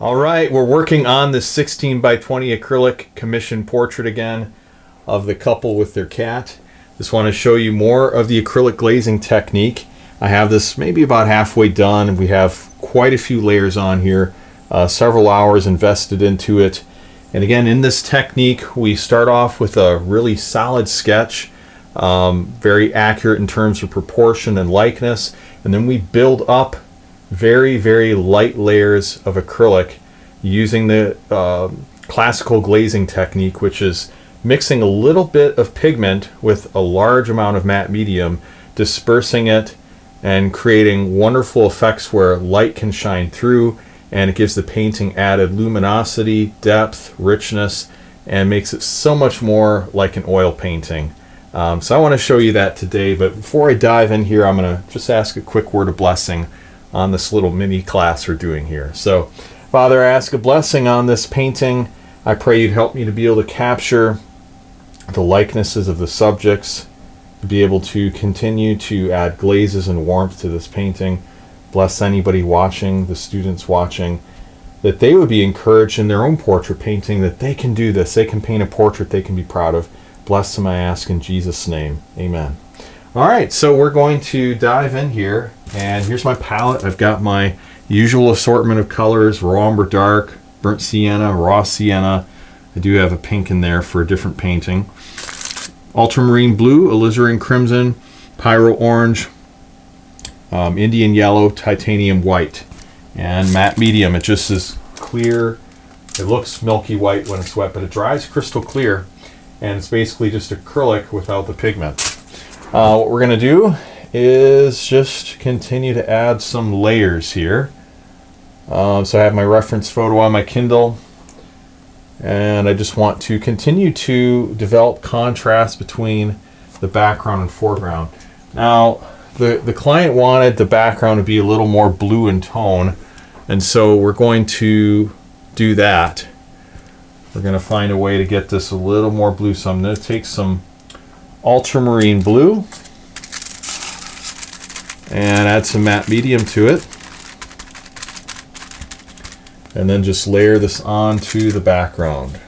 All right, we're working on this 16 by 20 acrylic commission portrait again of the couple with their cat. Just want to show you more of the acrylic glazing technique. I have this maybe about halfway done. We have quite a few layers on here, several hours invested into it. And again, in this technique, we start off with a really solid sketch, very accurate in terms of proportion and likeness, and then we build up very, very light layers of acrylic using the classical glazing technique, which is mixing a little bit of pigment with a large amount of matte medium, dispersing it and creating wonderful effects where light can shine through, and it gives the painting added luminosity, depth, richness, and makes it so much more like an oil painting. So I want to show you that today, but before I dive in here, I'm going to just ask a quick word of blessing on this little mini class we're doing here. So, Father, I ask a blessing on this painting. I pray you'd help me to be able to capture the likenesses of the subjects, to be able to continue to add glazes and warmth to this painting. Bless anybody watching, the students watching, that they would be encouraged in their own portrait painting, that they can do this. They can paint a portrait they can be proud of. Bless them, I ask in Jesus' name. Amen. All right, so we're going to dive in here, and here's my palette. I've got my usual assortment of colors: raw umber dark, burnt sienna, raw sienna. I do have a pink in there for a different painting. Ultramarine blue, alizarin crimson, pyro orange, Indian yellow, titanium white, and matte medium. It just is clear. It looks milky white when it's wet, but it dries crystal clear, and it's basically just acrylic without the pigment. What we're going to do is just continue to add some layers here. So I have my reference photo on my Kindle, and I just want to continue to develop contrast between the background and foreground. Now, the client wanted the background to be a little more blue in tone, and so we're going to do that. We're going to find a way to get this a little more blue. So I'm going to take some ultramarine blue and add some matte medium to it, and then just layer this onto the background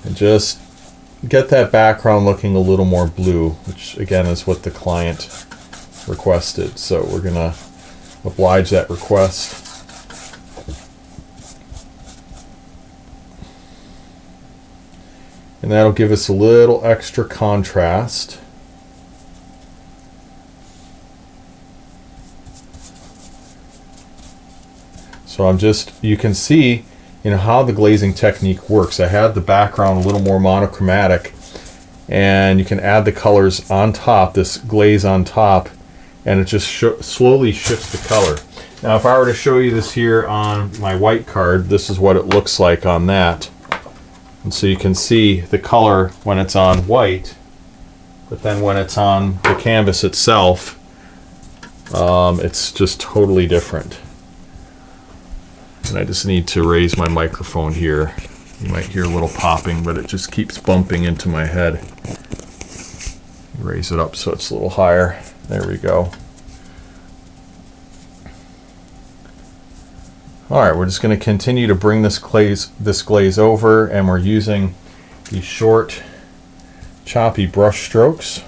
and just get that background looking a little more blue, which again is what the client requested. So we're gonna oblige that request. And that'll give us a little extra contrast. So you can see, how the glazing technique works. I had the background a little more monochromatic, and you can add the colors on top, this glaze on top, and it just slowly shifts the color. Now, if I were to show you this here on my white card, this is what it looks like on that. And so you can see the color when it's on white, but then when it's on the canvas itself, it's just totally different. And I just need to raise my microphone here. You might hear a little popping, but it just keeps bumping into my head. Raise it up so it's a little higher. There we go. All right, we're just going to continue to bring this glaze over, and we're using these short, choppy brush strokes.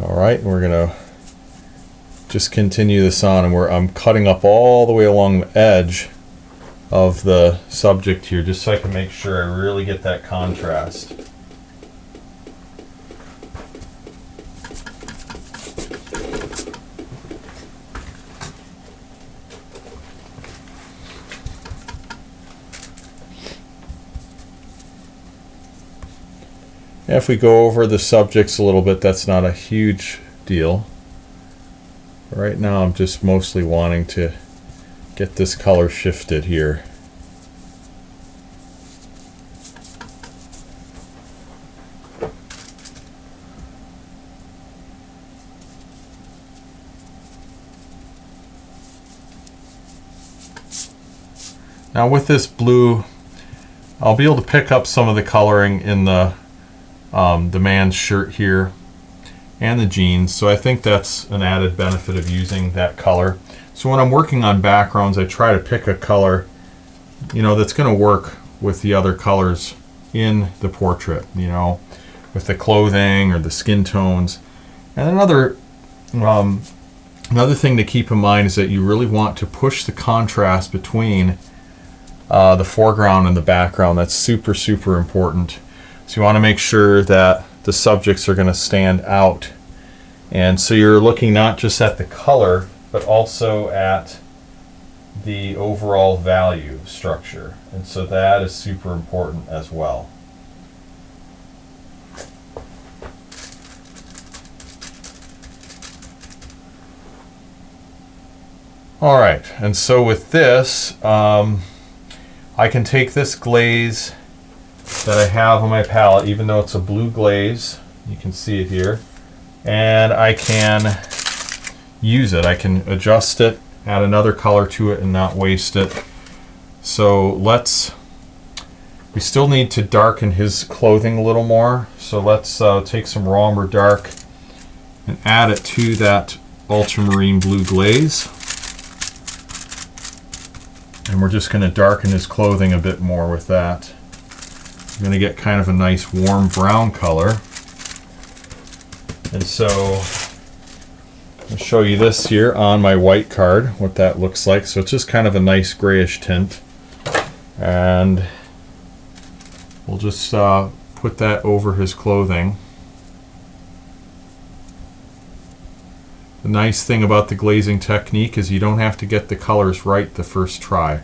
All right, and we're going to just continue this on, and I'm cutting up all the way along the edge of the subject here, just so I can make sure I really get that contrast. If we go over the subjects a little bit, that's not a huge deal. Right now I'm just mostly wanting to get this color shifted here. Now with this blue, I'll be able to pick up some of the coloring in the man's shirt here and the jeans, so I think that's an added benefit of using that color. So when I'm working on backgrounds, I try to pick a color, you know, that's going to work with the other colors in the portrait, you know, with the clothing or the skin tones. And another thing to keep in mind is that you really want to push the contrast between the foreground and the background. That's super, super important. So you want to make sure that the subjects are going to stand out. And so you're looking not just at the color, but also at the overall value structure. And so that is super important as well. All right, and so with this, I can take this glaze that I have on my palette, even though it's a blue glaze, you can see it here, and I can use it. I can adjust it, add another color to it, and not waste it. So we still need to darken his clothing a little more, so let's take some raw umber dark and add it to that ultramarine blue glaze. And we're just going to darken his clothing a bit more with that. I'm going to get kind of a nice warm brown color. And so I'll show you this here on my white card, what that looks like. So it's just kind of a nice grayish tint. And we'll just put that over his clothing. The nice thing about the glazing technique is you don't have to get the colors right the first try.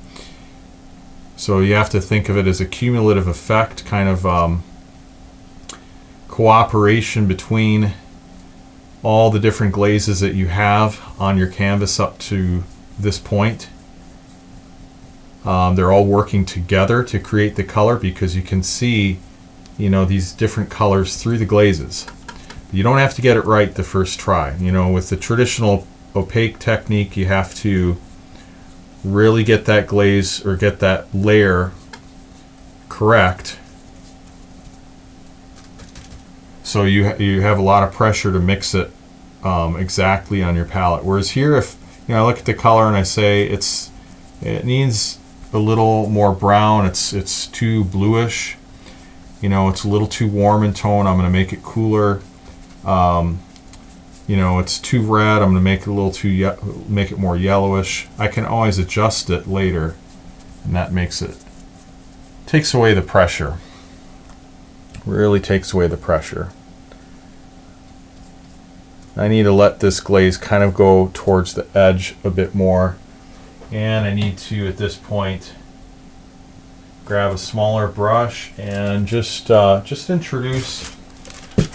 So you have to think of it as a cumulative effect, kind of cooperation between all the different glazes that you have on your canvas up to this point. They're all working together to create the color, because you can see, you know, these different colors through the glazes. You don't have to get it right the first try. You know, with the traditional opaque technique, you have to really get that glaze or get that layer correct. So you have a lot of pressure to mix it exactly on your palette. Whereas here, if you know, I look at the color and I say it needs a little more brown. It's too bluish. You know, it's a little too warm in tone. I'm going to make it cooler. You know, it's too red. I'm going to make it a little make it more yellowish. I can always adjust it later, and that takes away the pressure. Really takes away the pressure. I need to let this glaze kind of go towards the edge a bit more, and I need to, at this point, grab a smaller brush and just introduce,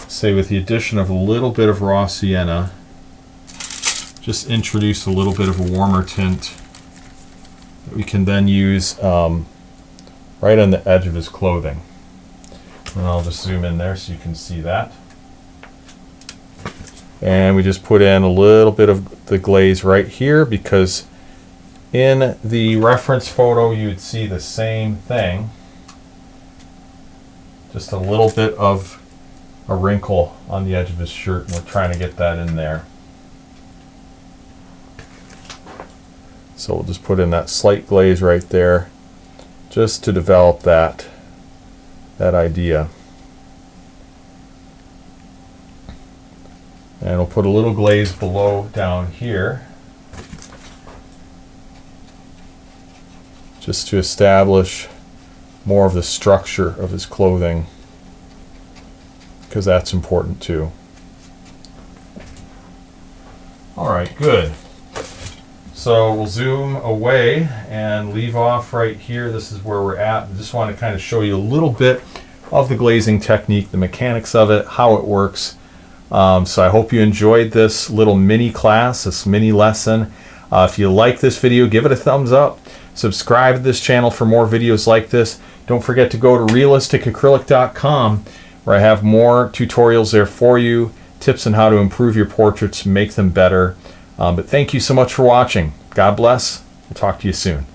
say with the addition of a little bit of raw sienna, just introduce a little bit of a warmer tint that we can then use right on the edge of his clothing. And I'll just zoom in there so you can see that. And we just put in a little bit of the glaze right here, because in the reference photo you would see the same thing, just a little bit of a wrinkle on the edge of his shirt, and we're trying to get that in there. So we'll just put in that slight glaze right there, just to develop that idea. And we'll put a little glaze below down here, just to establish more of the structure of his clothing, because that's important too. All right, good. So we'll zoom away and leave off right here. This is where we're at. I just want to kind of show you a little bit of the glazing technique, the mechanics of it, how it works. So I hope you enjoyed this little mini class, this mini lesson. If you like this video, give it a thumbs up. Subscribe to this channel for more videos like this. Don't forget to go to realisticacrylic.com, where I have more tutorials there for you, tips on how to improve your portraits, make them better. But thank you so much for watching. God bless. We'll talk to you soon.